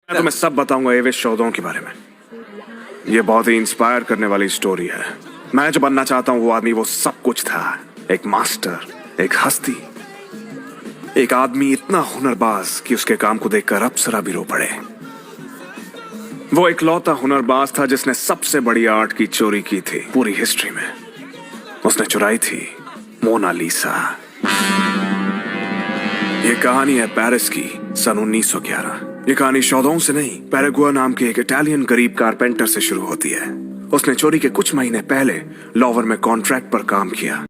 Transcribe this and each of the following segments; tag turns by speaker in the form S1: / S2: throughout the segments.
S1: मैं तुम्हें सब बताऊंगा एवेस चौदह के बारे में। ये बहुत ही इंस्पायर करने वाली स्टोरी है। मैं जो बनना चाहता हूँ वो आदमी वो सब कुछ था। एक मास्टर, एक हस्ती, एक आदमी इतना हुनरबाज कि उसके काम को देखकर अप्सरा भी रो पड़े। वो इकलौता हुनरबाज था जिसने सबसे बड़ी आर्ट की चोरी की थी पूरी हिस्ट्री में। उसने चुराई थी मोनालिसा। ये कहानी है पेरिस की सन 1911। ये कहानी शौदों से नहीं, पैरागुआ नाम के एक इटालियन गरीब कारपेंटर से शुरू होती है। उसने चोरी के कुछ महीने पहले लॉवर में कॉन्ट्रैक्ट पर काम किया।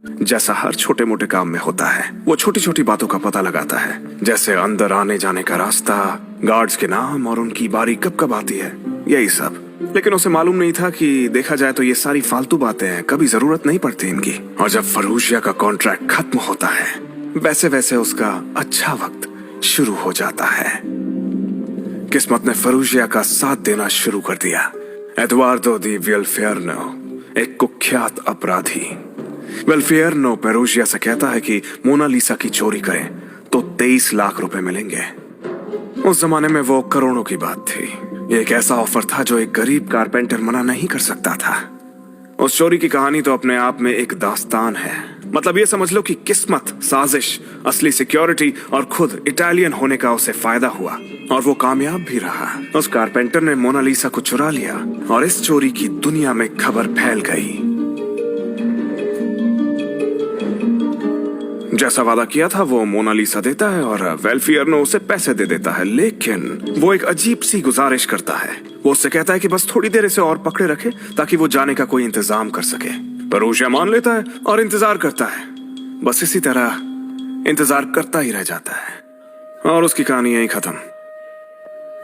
S1: जैसा हर छोटे मोटे काम में होता है, वो छोटी छोटी बातों का पता लगाता है, जैसे अंदर आने जाने का रास्ता, गार्ड्स के नाम और उनकी बारी कब कब आती है, यही सब। लेकिन उसे मालूम नहीं था कि देखा जाए तो ये सारी फालतू बातें हैं, कभी जरूरत नहीं पड़ती इनकी। और जब फरूशिया का कॉन्ट्रैक्ट खत्म होता है, वैसे वैसे उसका अच्छा वक्त शुरू हो जाता है। किस्मत ने फरूशिया का साथ देना शुरू कर दिया। एडुआर्डो दी विल्फेर्नो, एक कुख्यात अपराधी। विल्फेर्नो पेरुजिया से कहता है कि मोनालिसा की चोरी करें तो 23 लाख रुपए मिलेंगे। उस जमाने में वो करोड़ों की बात थी। ये एक ऐसा ऑफर था जो एक गरीब कारपेंटर मना नहीं कर सकता था। उस चोरी की कहानी तो अपने आप में एक दास्तान है। मतलब ये समझ लो कि किस्मत, साजिश, असली सिक्योरिटी और खुद इटालियन होने का उसे फायदा हुआ, और वो कामयाब भी रहा। उस कारपेंटर ने मोनालिसा को चुरा लिया और इस चोरी की दुनिया में खबर फैल गई। जैसा वादा किया था वो मोनालिसा देता है और वेल्फियरनो उसे पैसे दे देता है। लेकिन वो एक अजीब सी गुजारिश करता है। वो उससे कहता है कि बस थोड़ी देर इसे और पकड़े रखे ताकि वो जाने का कोई इंतजाम कर सके। पेरुजिया मान लेता है और इंतजार करता है। बस इसी तरह इंतजार करता ही रह जाता है और उसकी कहानी यही खत्म।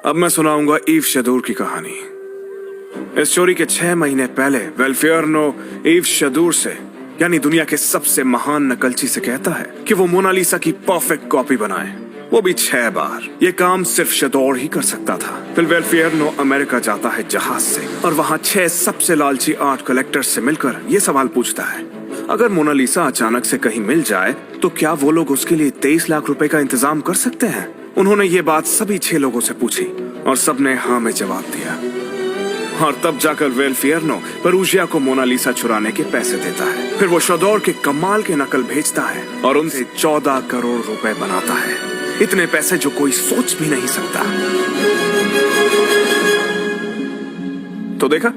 S1: अब मैं सुनाऊंगा ईव शदूर की कहानी। इस चोरी के 6 महीने पहले वेल्फियरनो ईव शदूर से, यानी दुनिया के सबसे महान नकलची से कहता है कि वो मोनालिसा की परफेक्ट कॉपी बनाए, वो भी 6 बार। ये काम सिर्फ शदौर ही कर सकता था। फिर वेल्फियरनो अमेरिका जाता है जहाज से और वहाँ 6 सबसे लालची आर्ट कलेक्टर्स से मिलकर ये सवाल पूछता है, अगर मोनालिसा अचानक से कहीं मिल जाए तो क्या वो लोग उसके लिए 23 लाख रुपए का इंतजाम कर सकते हैं? उन्होंने ये बात सभी 6 लोगों से पूछी और सबने हाँ में जवाब दिया। और तब जाकर वेल्फियरनो पेरुजिया को मोनालिसा चुराने के पैसे देता है। फिर वो शदौर के कमाल के नकल भेजता है और उनसे 14 करोड़ रुपए बनाता है। इतने पैसे जो कोई सोच भी नहीं सकता। तो देखा,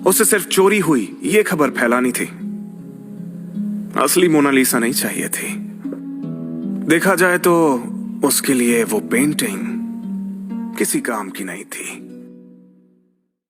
S1: उसे सिर्फ चोरी हुई ये खबर फैलानी थी, असली मोनालिसा नहीं चाहिए थी। देखा जाए तो उसके लिए वो पेंटिंग किसी काम की नहीं थी।